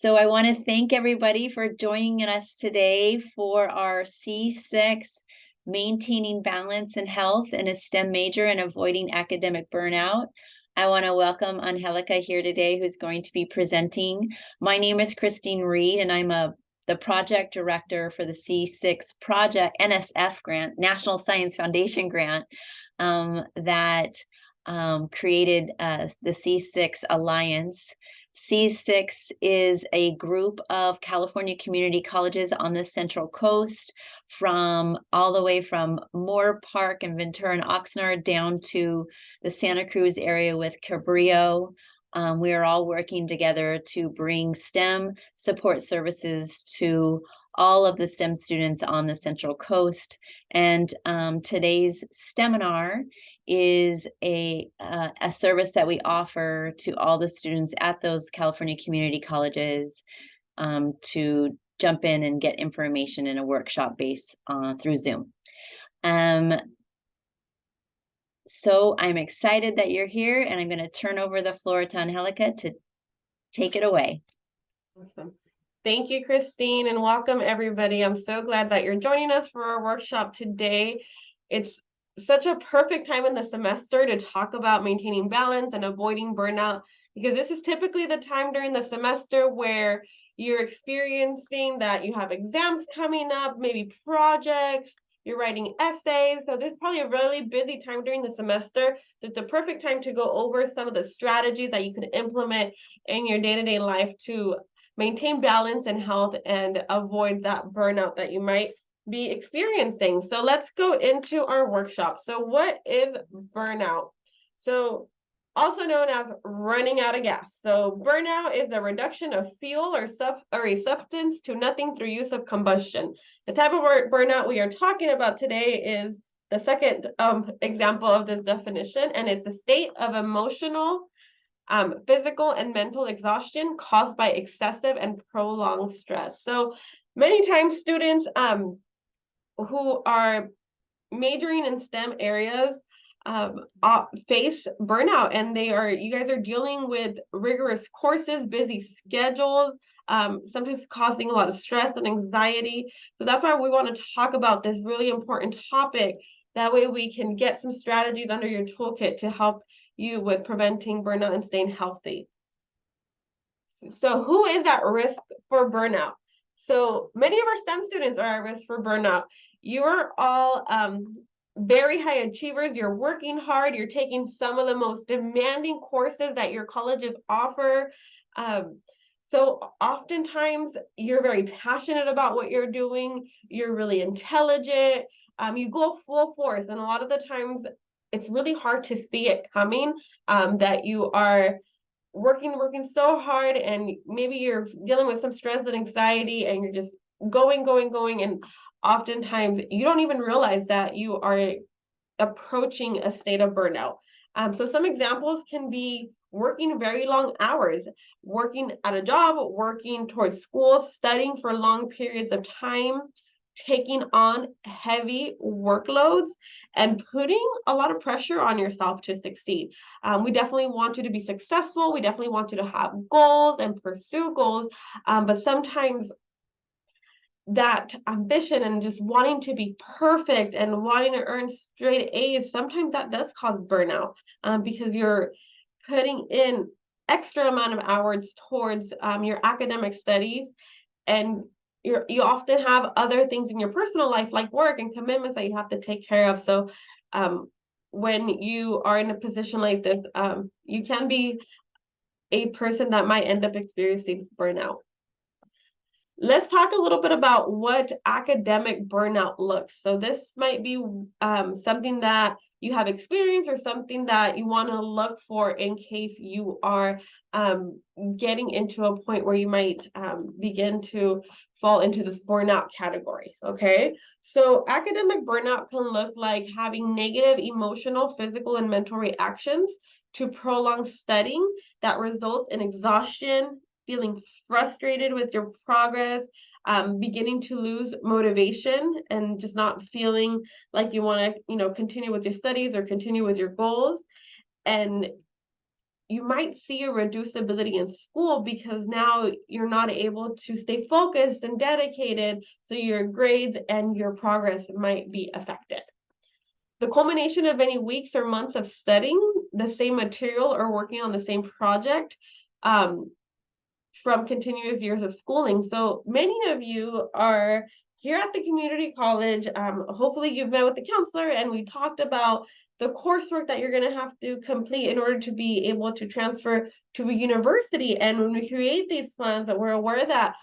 So I want to thank everybody for joining us today for our C6 Maintaining Balance and Health in a STEM Major and Avoiding Academic Burnout. I want to welcome Angelica here today, who's going to be presenting. My name is Christine Reed, and I'm the project director for the C6 Project NSF grant, National Science Foundation grant, that created the C6 Alliance. C6 is a group of California community colleges on the Central Coast, from all the way from Moore Park and Ventura and Oxnard down to the Santa Cruz area with Cabrillo. We are all working together to bring STEM support services to all of the STEM students on the Central Coast. And today's seminar is a service that we offer to all the students at those California community colleges to jump in and get information in a workshop base through Zoom. So I'm excited that you're here, and I'm going to turn over the floor to Angelica to take it away. Awesome. Thank you, Christine, and welcome everybody. I'm so glad that you're joining us for our workshop today. It's such a perfect time in the semester to talk about maintaining balance and avoiding burnout, because this is typically the time during the semester where you're experiencing that you have exams coming up, maybe projects, you're writing essays. So this is probably a really busy time during the semester. So it's a perfect time to go over some of the strategies that you can implement in your day-to-day life to maintain balance and health and avoid that burnout that you might be experiencing. So let's go into our workshop. So what is burnout? So also known as running out of gas. So burnout is the reduction of fuel or a substance to nothing through use of combustion. The type of burnout we are talking about today is the second example of this definition, and it's a state of emotional, physical, and mental exhaustion caused by excessive and prolonged stress. So many times students who are majoring in STEM areas face burnout, and you guys are dealing with rigorous courses, busy schedules, sometimes causing a lot of stress and anxiety. So that's why we want to talk about this really important topic. That way we can get some strategies under your toolkit to help you with preventing burnout and staying healthy. So who is at risk for burnout? So many of our STEM students are at risk for burnout. You're all very high achievers. You're working hard. You're taking some of the most demanding courses that your colleges offer. So oftentimes you're very passionate about what you're doing. You're really intelligent. You go full force. And a lot of the times it's really hard to see it coming, that you are working so hard, and maybe you're dealing with some stress and anxiety, and you're just going, and oftentimes you don't even realize that you are approaching a state of burnout. So some examples can be working very long hours, working at a job, working towards school, studying for long periods of time, taking on heavy workloads, and putting a lot of pressure on yourself to succeed. We definitely want you to be successful. We definitely want you to have goals and pursue goals. But sometimes that ambition and just wanting to be perfect and wanting to earn straight A's, sometimes that does cause burnout, because you're putting in extra amount of hours towards your academic studies, and you often have other things in your personal life, like work and commitments, that you have to take care of. So when you are in a position like this, you can be a person that might end up experiencing burnout. Let's talk a little bit about what academic burnout looks. So this might be something that you have experienced, or something that you want to look for in case you are getting into a point where you might begin to fall into this burnout category. Okay, so academic burnout can look like having negative emotional, physical, and mental reactions to prolonged studying that results in exhaustion, feeling frustrated with your progress, beginning to lose motivation, and just not feeling like you want to, continue with your studies or continue with your goals. And you might see a reduced ability in school because now you're not able to stay focused and dedicated, so your grades and your progress might be affected. The culmination of any weeks or months of studying the same material or working on the same project um, from continuous years of schooling. So many of you are here at the community college. Hopefully you've met with the counselor and we talked about the coursework that you're going to have to complete in order to be able to transfer to a university. And when we create these plans, that we're aware that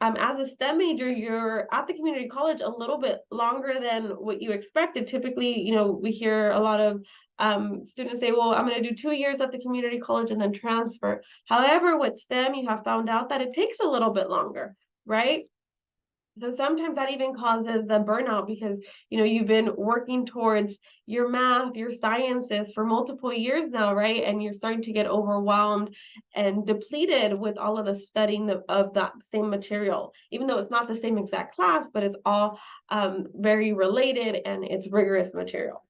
as a STEM major, you're at the community college a little bit longer than what you expected. Typically, we hear a lot of students say, well, I'm going to do 2 years at the community college and then transfer. However, with STEM, you have found out that it takes a little bit longer, right? So sometimes that even causes the burnout because you've been working towards your math, your sciences for multiple years now, right? And you're starting to get overwhelmed and depleted with all of the studying of that same material, even though it's not the same exact class, but it's all very related and it's rigorous material.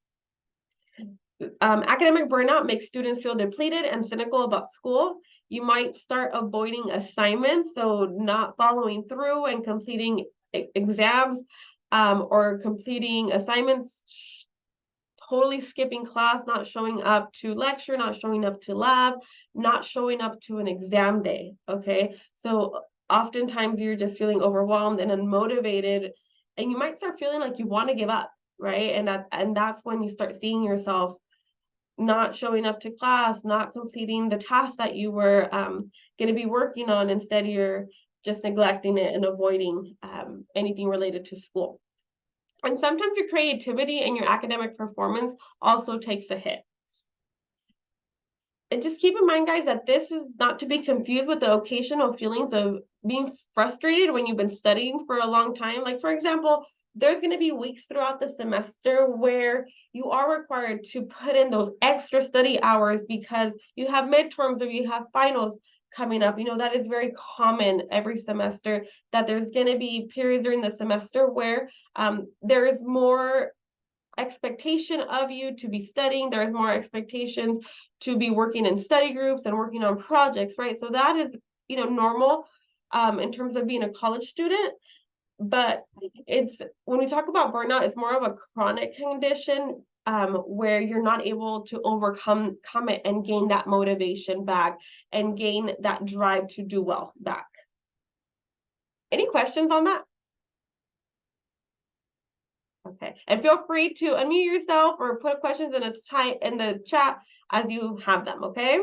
Academic burnout makes students feel depleted and cynical about school. You might start avoiding assignments, so not following through and completing exams or completing assignments, totally skipping class, not showing up to lecture, not showing up to lab, not showing up to an exam day, okay? So oftentimes you're just feeling overwhelmed and unmotivated, and you might start feeling like you want to give up, right? And that's when you start seeing yourself not showing up to class, not completing the task that you were going to be working on. Instead, you're just neglecting it and avoiding anything related to school. And sometimes your creativity and your academic performance also takes a hit. And just keep in mind, guys, that this is not to be confused with the occasional feelings of being frustrated when you've been studying for a long time. Like, for example, there's going to be weeks throughout the semester where you are required to put in those extra study hours because you have midterms or you have finals coming up. That is very common every semester, that there's going to be periods during the semester where there is more expectation of you to be studying. There's more expectations to be working in study groups and working on projects, right? So that is, normal in terms of being a college student. But it's when we talk about burnout, it's more of a chronic condition where you're not able to overcome it and gain that motivation back and gain that drive to do well back. Any questions on that? Okay, and feel free to unmute yourself or put questions in the chat as you have them, okay?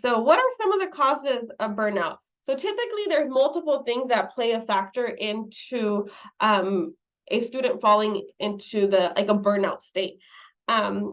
So what are some of the causes of burnout? So typically there's multiple things that play a factor into a student falling into a burnout state. A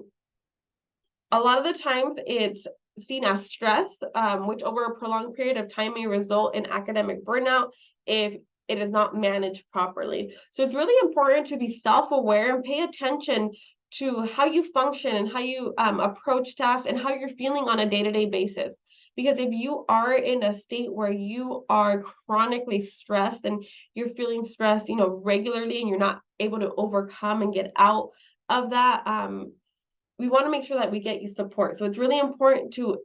lot of the times it's seen as stress, which over a prolonged period of time may result in academic burnout if it is not managed properly. So it's really important to be self-aware and pay attention to how you function and how you approach tasks and how you're feeling on a day-to-day basis. Because if you are in a state where you are chronically stressed and you're feeling stressed, regularly, and you're not able to overcome and get out of that, we want to make sure that we get you support. So it's really important to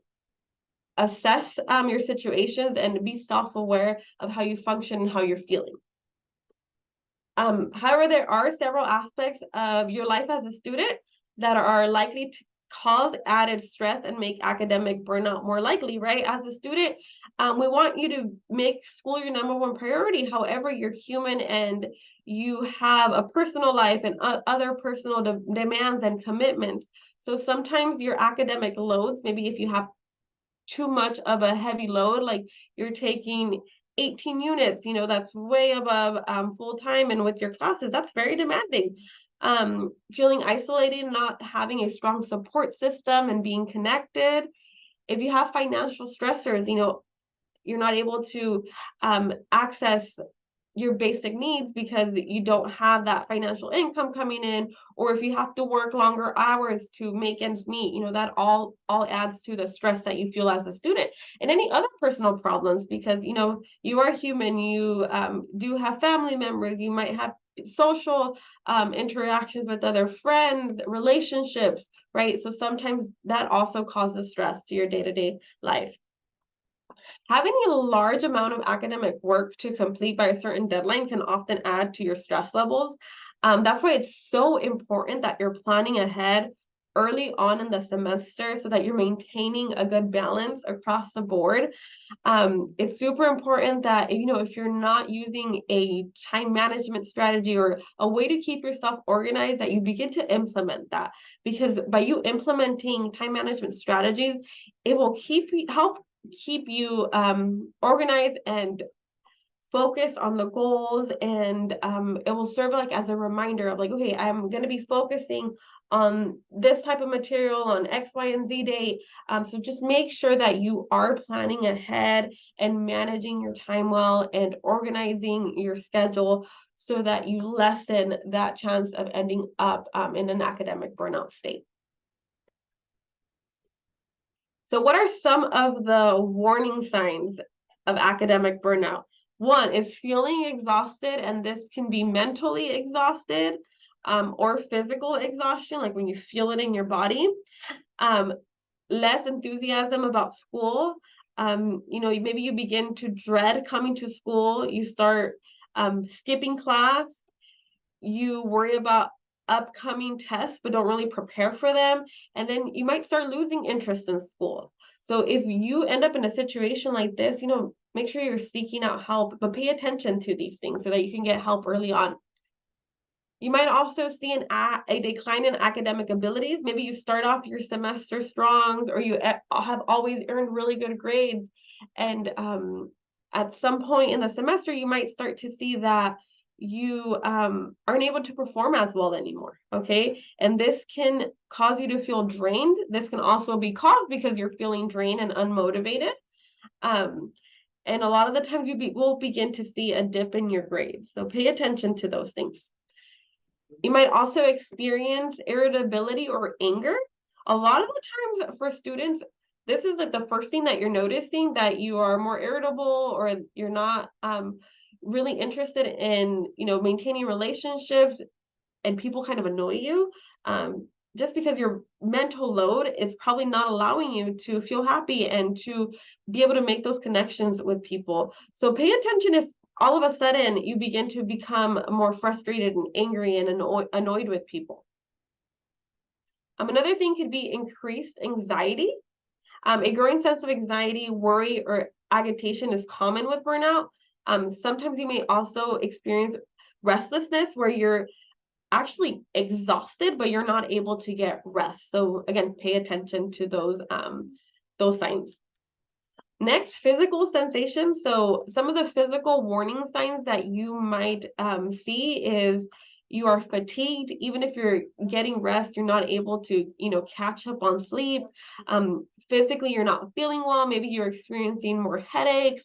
assess your situations and be self-aware of how you function and how you're feeling. However, there are several aspects of your life as a student that are likely to cause added stress and make academic burnout more likely, right? As a student, we want you to make school your #1 priority. However, you're human and you have a personal life and other personal demands and commitments. So sometimes your academic loads, maybe if you have too much of a heavy load, like you're taking 18 units, that's way above full time, and with your classes, that's very demanding. Feeling isolated, not having a strong support system and being connected. If you have financial stressors, you're not able to access your basic needs because you don't have that financial income coming in, or if you have to work longer hours to make ends meet, that all adds to the stress that you feel as a student. And any other personal problems, because you are human, you do have family members, you might have social interactions with other friends, relationships, right? So sometimes that also causes stress to your day-to-day life. Having a large amount of academic work to complete by a certain deadline can often add to your stress levels. That's why it's so important that you're planning ahead early on in the semester so that you're maintaining a good balance across the board. It's super important that, if you're not using a time management strategy or a way to keep yourself organized, that you begin to implement that. Because by you implementing time management strategies, it will help keep you organized and focus on the goals, and it will serve like as a reminder of like, okay, I'm going to be focusing on this type of material on X, Y, and Z date. So just make sure that you are planning ahead and managing your time well and organizing your schedule so that you lessen that chance of ending up in an academic burnout state. So what are some of the warning signs of academic burnout? One is feeling exhausted, and this can be mentally exhausted or physical exhaustion, like when you feel it in your body. Um, Less enthusiasm about school. Maybe you begin to dread coming to school. You start skipping class. You worry about upcoming tests but don't really prepare for them, and then you might start losing interest in school. So if you end up in a situation like this, make sure you're seeking out help, but pay attention to these things so that you can get help early on. You might also see a decline in academic abilities. Maybe you start off your semester strong, or you have always earned really good grades, and at some point in the semester, you might start to see that you aren't able to perform as well anymore. Okay, and this can cause you to feel drained. This can also be caused because you're feeling drained and unmotivated. Um, and a lot of the times will begin to see a dip in your grades. So pay attention to those things. You might also experience irritability or anger. A lot of the times for students, this is like the first thing that you're noticing, that you are more irritable or you're not really interested in, maintaining relationships, and people kind of annoy you. Just because your mental load is probably not allowing you to feel happy and to be able to make those connections with people. So pay attention if all of a sudden you begin to become more frustrated and angry and annoyed with people. Another thing could be increased anxiety. A growing sense of anxiety, worry, or agitation is common with burnout. Sometimes you may also experience restlessness where you're actually exhausted, but you're not able to get rest. So again, pay attention to those signs. Next, physical sensations. So some of the physical warning signs that you might see is you are fatigued. Even if you're getting rest, you're not able to, catch up on sleep. Physically, you're not feeling well. Maybe you're experiencing more headaches.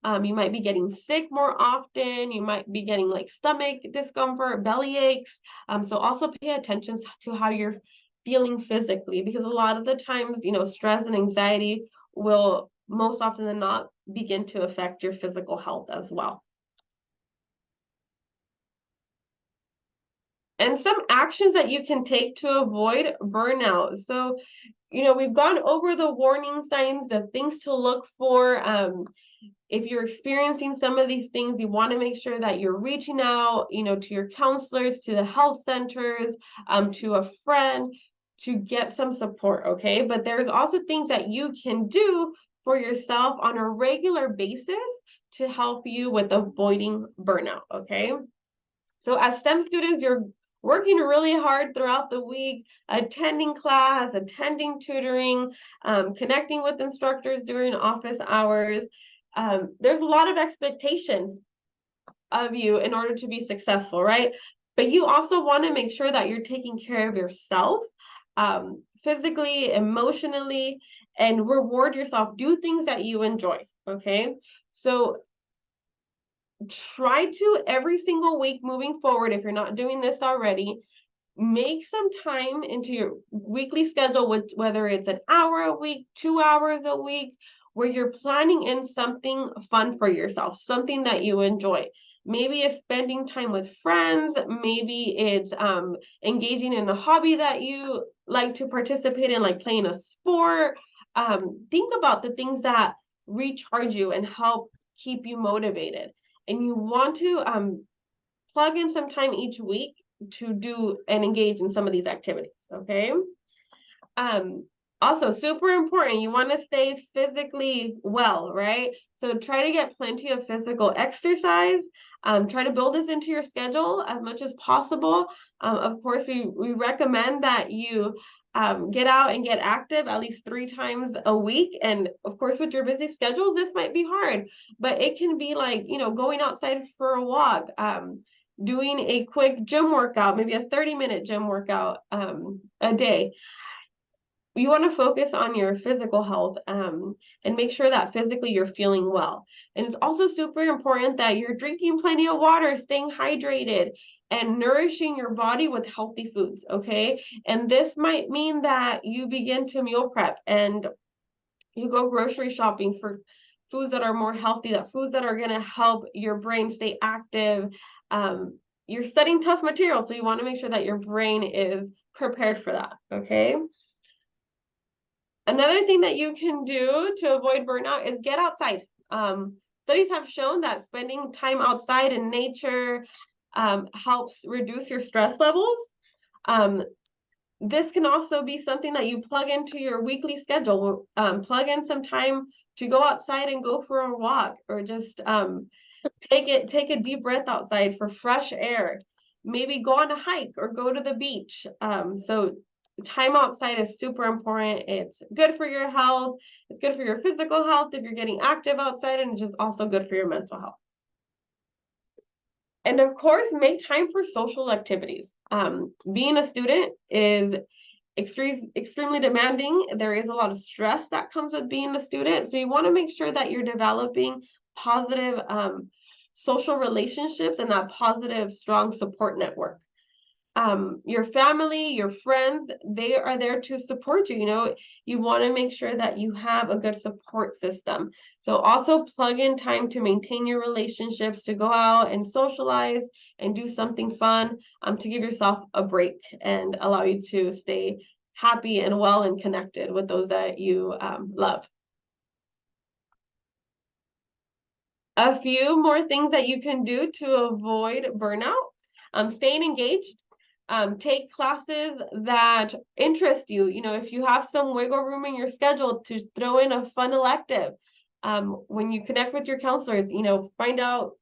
You might be getting sick more often. You might be getting like stomach discomfort, belly aches. So also pay attention to how you're feeling physically, because a lot of the times, stress and anxiety will most often than not begin to affect your physical health as well. And some actions that you can take to avoid burnout. So, we've gone over the warning signs, the things to look for. If you're experiencing some of these things, you want to make sure that you're reaching out, to your counselors, to the health centers, to a friend to get some support, okay? But there's also things that you can do for yourself on a regular basis to help you with avoiding burnout, okay? So as STEM students, you're working really hard throughout the week, attending class, attending tutoring, connecting with instructors during office hours. There's a lot of expectation of you in order to be successful, right? But you also want to make sure that you're taking care of yourself, physically, emotionally, and reward yourself. Do things that you enjoy, okay? So try to every single week moving forward, if you're not doing this already, make some time into your weekly schedule, with whether it's an hour a week, 2 hours a week, where you're planning in something fun for yourself, something that you enjoy. Maybe it's spending time with friends. Maybe it's engaging in a hobby that you like to participate in, like playing a sport. Think about the things that recharge you and help keep you motivated. And you want to plug in some time each week to do and engage in some of these activities, okay? Um, Also super important, you want to stay physically well, right? So try to get plenty of physical exercise. Try to build this into your schedule as much as possible. Of course, we recommend that you get out and get active at least 3 times a week. And of course, with your busy schedules, this might be hard, but it can be like, going outside for a walk, doing a quick gym workout, maybe a 30-minute gym workout a day. You want to focus on your physical health and make sure that physically you're feeling well. And it's also super important that you're drinking plenty of water, staying hydrated, and nourishing your body with healthy foods, okay? And this might mean that you begin to meal prep and you go grocery shopping for foods that are more healthy, that foods that are going to help your brain stay active. You're studying tough material, so you want to make sure that your brain is prepared for that, okay? Another thing that you can do to avoid burnout is get outside. Studies have shown that spending time outside in nature helps reduce your stress levels. This can also be something that you plug into your weekly schedule. Plug in some time to go outside and go for a walk, or just take a deep breath outside for fresh air. Maybe go on a hike or go to the beach. So time outside is super important. It's good for your health. It's good for your physical health if you're getting active outside, and it's just also good for your mental health. And of course, make time for social activities. Being a student is extremely demanding. There is a lot of stress that comes with being a student. So you want to make sure that you're developing positive social relationships and that positive, strong support network. Your family, your friends, they are there to support you. You want to make sure that you have a good support system. So also plug in time to maintain your relationships, to go out and socialize and do something fun, to give yourself a break and allow you to stay happy and well and connected with those that you love. A few more things that you can do to avoid burnout. Staying engaged. Take classes that interest you. If you have some wiggle room in your schedule, to throw in a fun elective. When you connect with your counselors, find out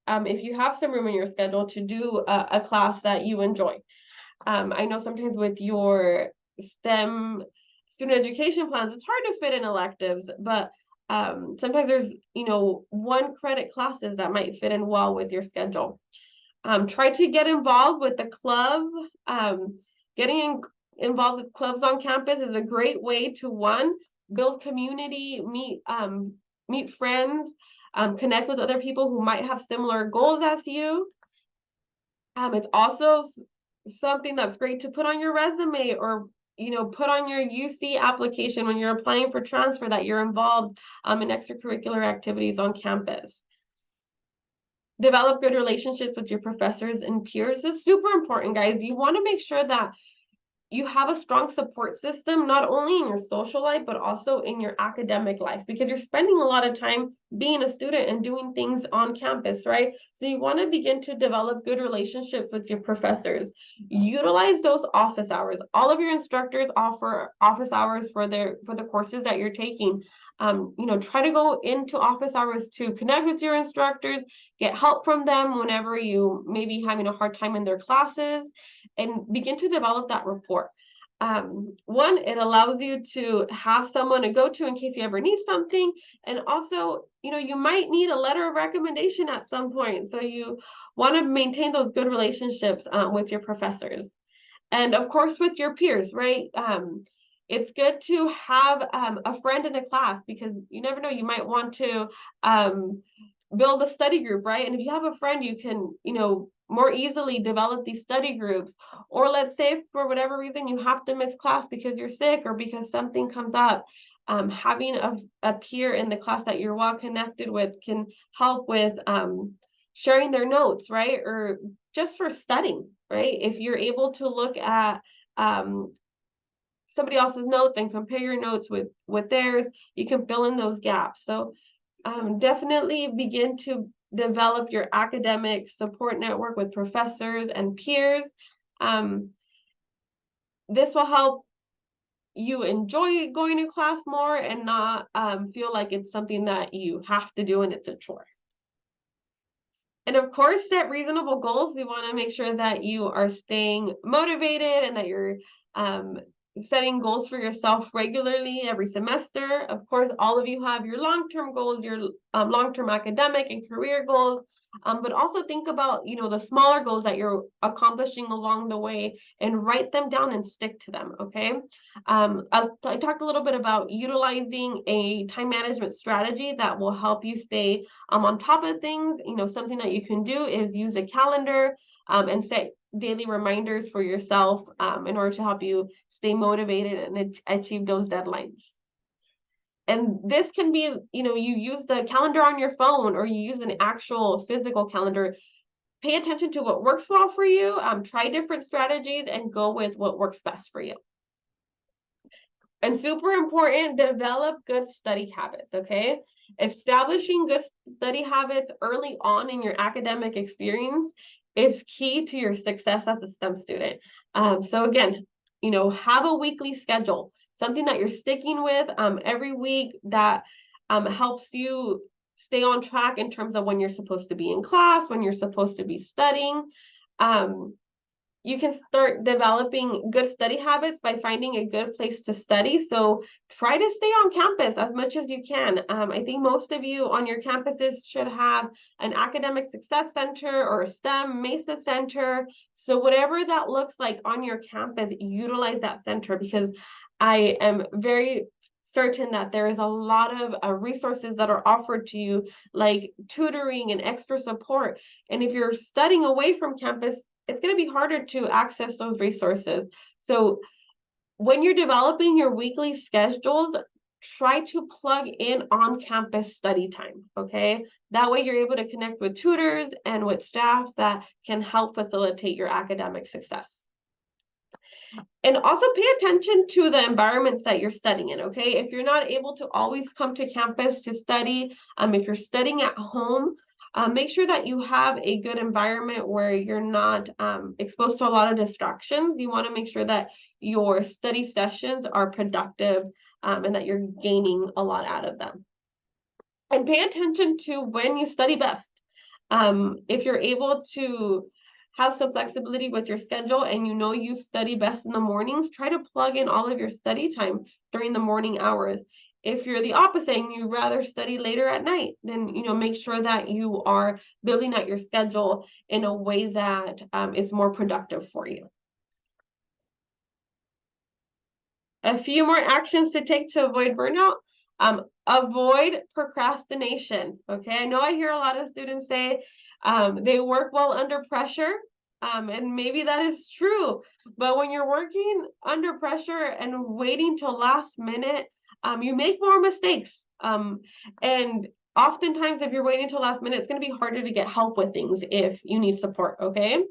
if you have some room in your schedule to do a class that you enjoy. I know sometimes with your STEM student education plans, it's hard to fit in electives, but sometimes there's, 1 credit classes that might fit in well with your schedule. Try to get involved with the club. Getting involved with clubs on campus is a great way to, one, build community, meet friends, connect with other people who might have similar goals as you. It's also something that's great to put on your resume, or put on your UC application when you're applying for transfer, that you're involved in extracurricular activities on campus. Develop good relationships with your professors and peers. This is super important, guys. You want to make sure that you have a strong support system, not only in your social life, but also in your academic life, because you're spending a lot of time being a student and doing things on campus, right? So you want to begin to develop good relationships with your professors. Utilize those office hours. All of your instructors offer office hours for the courses that you're taking. Try to go into office hours to connect with your instructors, get help from them whenever you may be having a hard time in their classes, and begin to develop that rapport. One, it allows you to have someone to go to in case you ever need something. And also, you might need a letter of recommendation at some point. So you want to maintain those good relationships with your professors. And of course, with your peers, right? It's good to have a friend in a class, because you never know, you might want to build a study group, right? And if you have a friend, you can, more easily develop these study groups. Or let's say for whatever reason you have to miss class because you're sick or because something comes up. Having a peer in the class that you're well connected with can help with sharing their notes, right? Or just for studying, right? If you're able to look at somebody else's notes and compare your notes with theirs, you can fill in those gaps. So definitely begin to develop your academic support network with professors and peers. Um, this will help you enjoy going to class more and not feel like it's something that you have to do and it's a chore. And of course, set reasonable goals. We want to make sure that you are staying motivated and that you're um, setting goals for yourself regularly every semester. Of course, all of you have your long-term goals, your long-term academic and career goals. But also think about, the smaller goals that you're accomplishing along the way and write them down and stick to them, okay? I talked a little bit about utilizing a time management strategy that will help you stay on top of things. Something that you can do is use a calendar and set daily reminders for yourself in order to help you stay motivated and achieve those deadlines. And this can be, you use the calendar on your phone or you use an actual physical calendar. Pay attention to what works well for you. Try different strategies and go with what works best for you. And super important, develop good study habits, okay? Establishing good study habits early on in your academic experience is key to your success as a STEM student. So again, have a weekly schedule, something that you're sticking with every week that helps you stay on track in terms of when you're supposed to be in class, when you're supposed to be studying. You can start developing good study habits by finding a good place to study. So try to stay on campus as much as you can. I think most of you on your campuses should have an academic success center or a STEM MESA center. So whatever that looks like on your campus, utilize that center, because I am very certain that there is a lot of resources that are offered to you, like tutoring and extra support. And if you're studying away from campus, it's going to be harder to access those resources. So when you're developing your weekly schedules, try to plug in on-campus study time, okay? That way you're able to connect with tutors and with staff that can help facilitate your academic success. And also pay attention to the environments that you're studying in, okay? If you're not able to always come to campus to study, if you're studying at home, make sure that you have a good environment where you're not exposed to a lot of distractions. You want to make sure that your study sessions are productive and that you're gaining a lot out of them. And pay attention to when you study best. If you're able to have some flexibility with your schedule and you study best in the mornings, try to plug in all of your study time during the morning hours. If you're the opposite and you rather study later at night, then make sure that you are building out your schedule in a way that is more productive for you. A few more actions to take to avoid burnout. Avoid procrastination. Okay, I know I hear a lot of students say they work well under pressure, and maybe that is true. But when you're working under pressure and waiting till last minute, you make more mistakes. And oftentimes, if you're waiting till last minute, it's going to be harder to get help with things if you need support. Okay.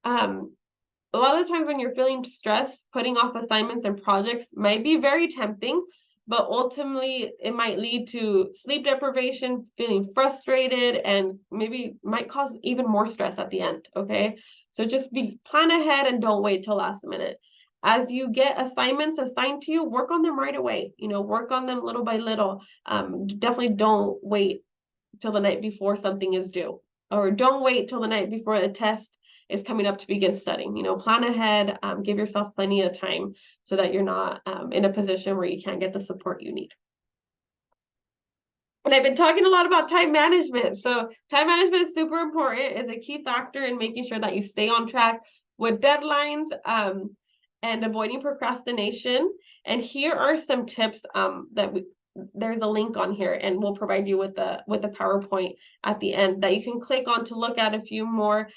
A lot of the times when you're feeling stressed, putting off assignments and projects might be very tempting, but ultimately it might lead to sleep deprivation, feeling frustrated, and maybe might cause even more stress at the end, okay? So just plan ahead and don't wait till last minute. As you get assignments assigned to you, work on them right away. Work on them little by little. Definitely don't wait till the night before something is due, or don't wait till the night before a test is coming up to begin studying. Plan ahead, give yourself plenty of time so that you're not in a position where you can't get the support you need. And I've been talking a lot about time management. So time management is super important. It's a key factor in making sure that you stay on track with deadlines and avoiding procrastination. And here are some tips there's a link on here, and we'll provide you with the PowerPoint at the end that you can click on to look at a few more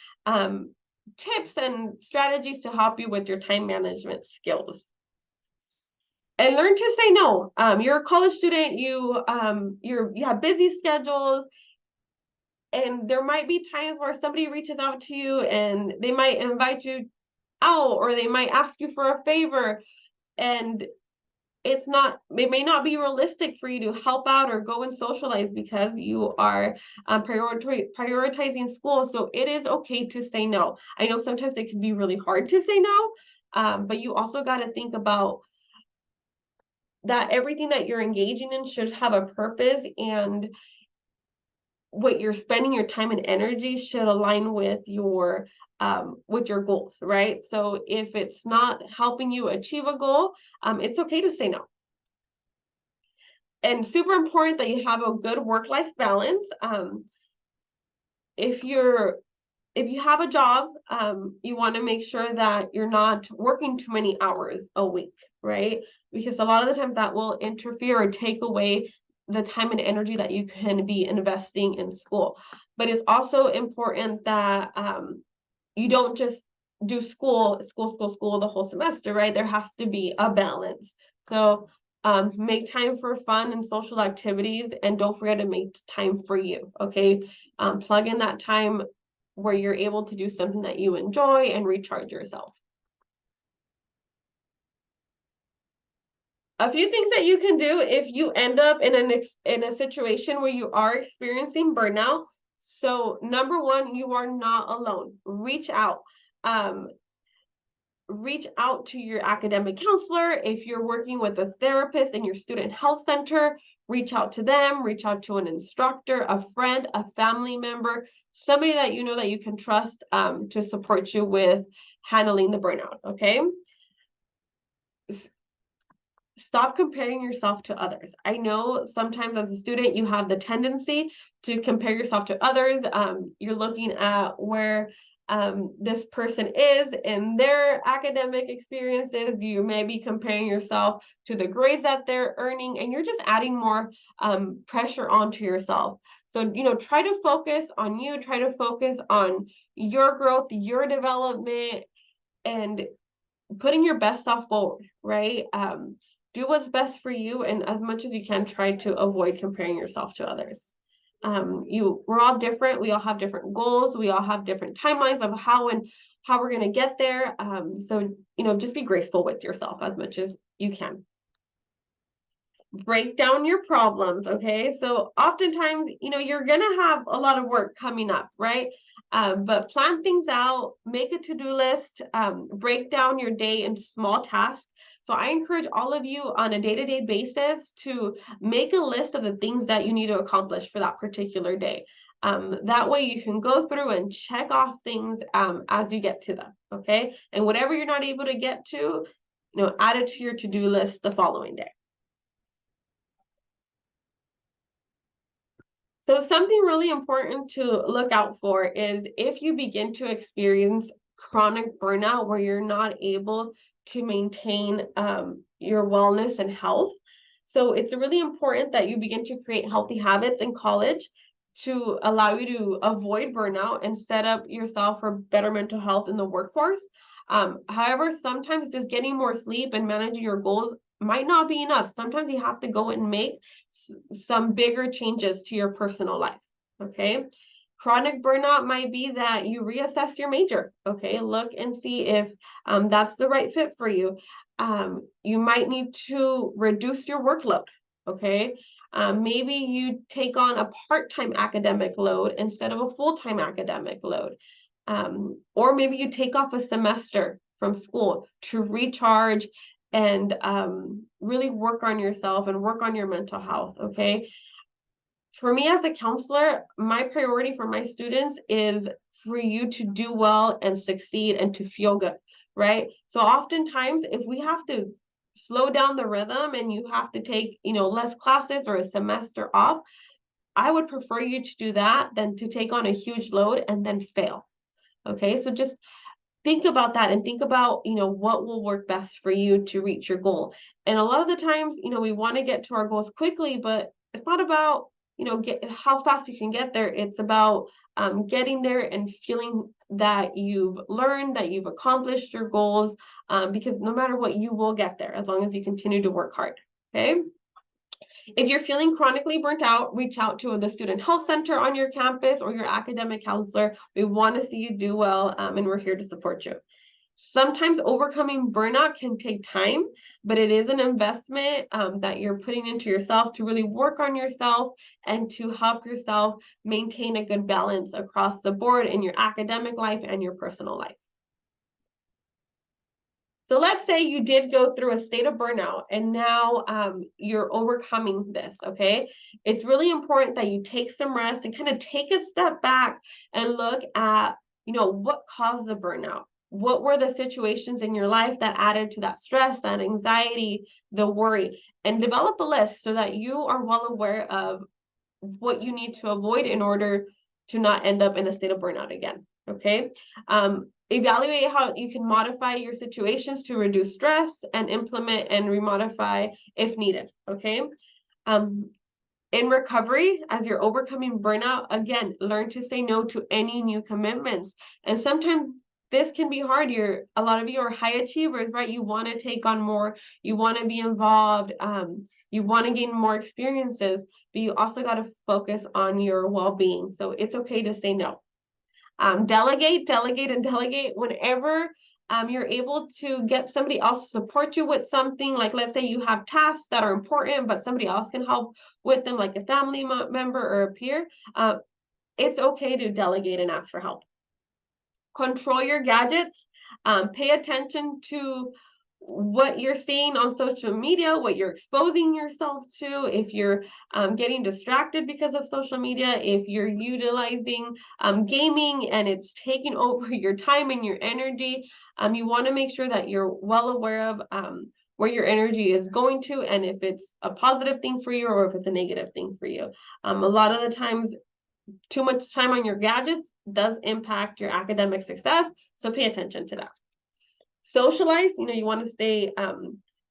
tips and strategies to help you with your time management skills. And learn to say no. You're a college student, you have busy schedules. And there might be times where somebody reaches out to you and they might invite you out, or they might ask you for a favor, and it may not be realistic for you to help out or go and socialize because you are prioritizing school. So it is okay to say no. I know sometimes it can be really hard to say no, but you also got to think about that everything that you're engaging in should have a purpose, and what you're spending your time and energy should align with your goals, right? So if it's not helping you achieve a goal, it's okay to say no. And super important that you have a good work-life balance. If you have a job, you want to make sure that you're not working too many hours a week, right? Because a lot of the times that will interfere or take away the time and energy that you can be investing in school. But it's also important that you don't just do school the whole semester, right? There has to be a balance. So make time for fun and social activities, and don't forget to make time for you, okay? Plug in that time where you're able to do something that you enjoy and recharge yourself. A few things that you can do if you end up in a situation where you are experiencing burnout. So number one, you are not alone. Reach out to your academic counselor. If you're working with a therapist in your student health center, reach out to them, reach out to an instructor, a friend, a family member, somebody that you know that you can trust to support you with handling the burnout, okay? Stop comparing yourself to others. I know sometimes as a student, you have the tendency to compare yourself to others. You're looking at where this person is in their academic experiences. You may be comparing yourself to the grades that they're earning, and you're just adding more pressure onto yourself. So, try to focus on you, try to focus on your growth, your development, and putting your best self forward, right? Do what's best for you, and as much as you can, try to avoid comparing yourself to others. We're all different. We all have different goals. We all have different timelines of how we're going to get there. So, just be graceful with yourself as much as you can. Break down your problems, okay? So oftentimes, you're gonna have a lot of work coming up, right? But plan things out, make a to-do list, break down your day into small tasks. So I encourage all of you on a day-to-day basis to make a list of the things that you need to accomplish for that particular day. That way you can go through and check off things as you get to them, okay? And whatever you're not able to get to, add it to your to-do list the following day. So something really important to look out for is if you begin to experience chronic burnout where you're not able to maintain your wellness and health. So it's really important that you begin to create healthy habits in college to allow you to avoid burnout and set up yourself for better mental health in the workforce. However, sometimes just getting more sleep and managing your goals might not be enough. Sometimes you have to go and make some bigger changes to your personal life, okay? Chronic burnout might be that you reassess your major, okay? Look and see if that's the right fit for you. You might need to reduce your workload, okay? Maybe you take on a part-time academic load instead of a full-time academic load. Or maybe you take off a semester from school to recharge and really work on yourself and work on your mental health, okay? For me as a counselor, my priority for my students is for you to do well and succeed and to feel good, right? So oftentimes, if we have to slow down the rhythm and you have to take, less classes or a semester off, I would prefer you to do that than to take on a huge load and then fail, okay? So just think about that and think about, what will work best for you to reach your goal. And a lot of the times, we want to get to our goals quickly, but it's not about, how fast you can get there. It's about getting there and feeling that you've learned, that you've accomplished your goals, because no matter what, you will get there as long as you continue to work hard, okay? If you're feeling chronically burnt out, reach out to the student health center on your campus or your academic counselor. We want to see you do well, and we're here to support you. Sometimes overcoming burnout can take time, but it is an investment that you're putting into yourself to really work on yourself and to help yourself maintain a good balance across the board in your academic life and your personal life. So let's say you did go through a state of burnout and now you're overcoming this, okay? It's really important that you take some rest and kind of take a step back and look at, what caused the burnout? What were the situations in your life that added to that stress, that anxiety, the worry? And develop a list so that you are well aware of what you need to avoid in order to not end up in a state of burnout again, okay? Evaluate how you can modify your situations to reduce stress and implement and remodify if needed, okay? In recovery, as you're overcoming burnout, again, learn to say no to any new commitments. And sometimes this can be hard. A lot of you are high achievers, right? You want to take on more, you want to be involved, you want to gain more experiences, but you also got to focus on your well-being. So it's okay to say no. Delegate, and delegate whenever you're able to get somebody else to support you with something. Like, let's say you have tasks that are important, but somebody else can help with them, like a family member or a peer. It's okay to delegate and ask for help. Control your gadgets. Pay attention to what you're seeing on social media, what you're exposing yourself to, if you're getting distracted because of social media, if you're utilizing gaming and it's taking over your time and your energy, you want to make sure that you're well aware of where your energy is going to, and if it's a positive thing for you or if it's a negative thing for you. A lot of the times, too much time on your gadgets does impact your academic success, so pay attention to that. Socialize, you want to stay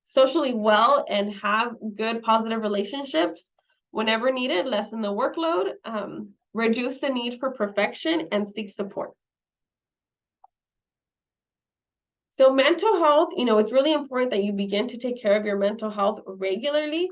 socially well and have good positive relationships whenever needed. Lessen the workload, reduce the need for perfection, and seek support. So mental health, it's really important that you begin to take care of your mental health regularly.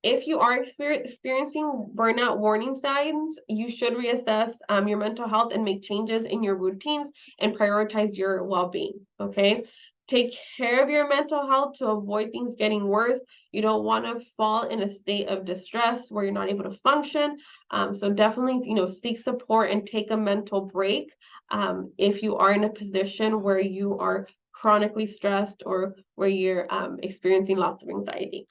If you are experiencing burnout warning signs, you should reassess your mental health and make changes in your routines and prioritize your well-being, okay? Take care of your mental health to avoid things getting worse. You don't want to fall in a state of distress where you're not able to function. So definitely, seek support and take a mental break if you are in a position where you are chronically stressed or where you're experiencing lots of anxiety.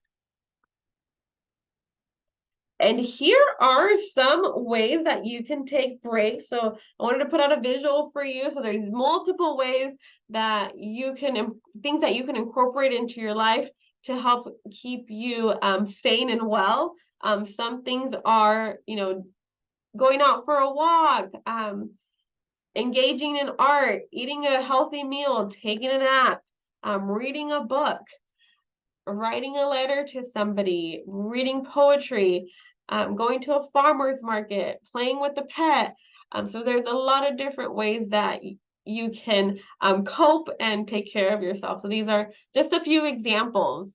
And here are some ways that you can take breaks. So I wanted to put out a visual for you. So there's multiple ways that you can, things that you can incorporate into your life to help keep you sane and well. Some things are, going out for a walk, engaging in art, eating a healthy meal, taking a nap, reading a book, writing a letter to somebody, reading poetry, going to a farmer's market, playing with a pet. So there's a lot of different ways that you can cope and take care of yourself. So these are just a few examples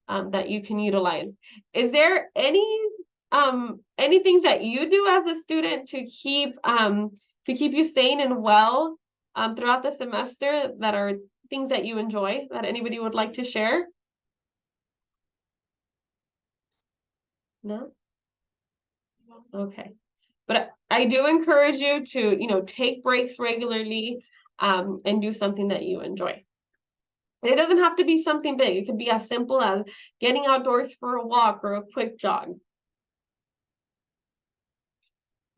that you can utilize. Is there anything that you do as a student to keep you sane and well throughout the semester that are things that you enjoy that anybody would like to share? No? Okay. But I do encourage you to, take breaks regularly and do something that you enjoy. And it doesn't have to be something big. It could be as simple as getting outdoors for a walk or a quick jog.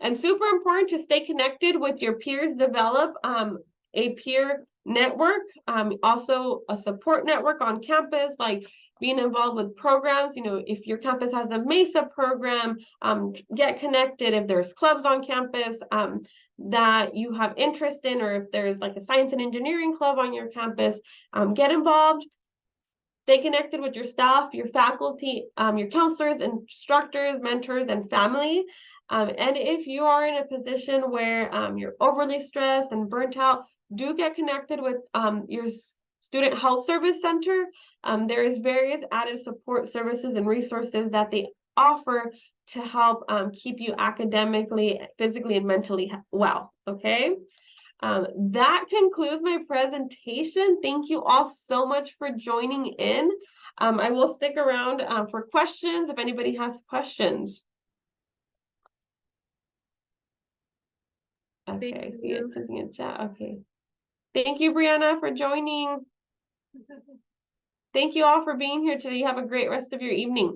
And super important to stay connected with your peers, develop a peer network, also a support network on campus, like being involved with programs. If your campus has a MESA program, get connected. If there's clubs on campus that you have interest in, or if there's like a science and engineering club on your campus, get involved. Stay connected with your staff, your faculty, your counselors, instructors, mentors, and family. And if you are in a position where you're overly stressed and burnt out, do get connected with your Student Health Service Center. There is various added support services and resources that they offer to help keep you academically, physically, and mentally well, okay? That concludes my presentation. Thank you all so much for joining in. I will stick around for questions if anybody has questions. Okay, I see it clicking in chat. Okay. Thank you, Brianna, for joining. Thank you all for being here today. Have a great rest of your evening.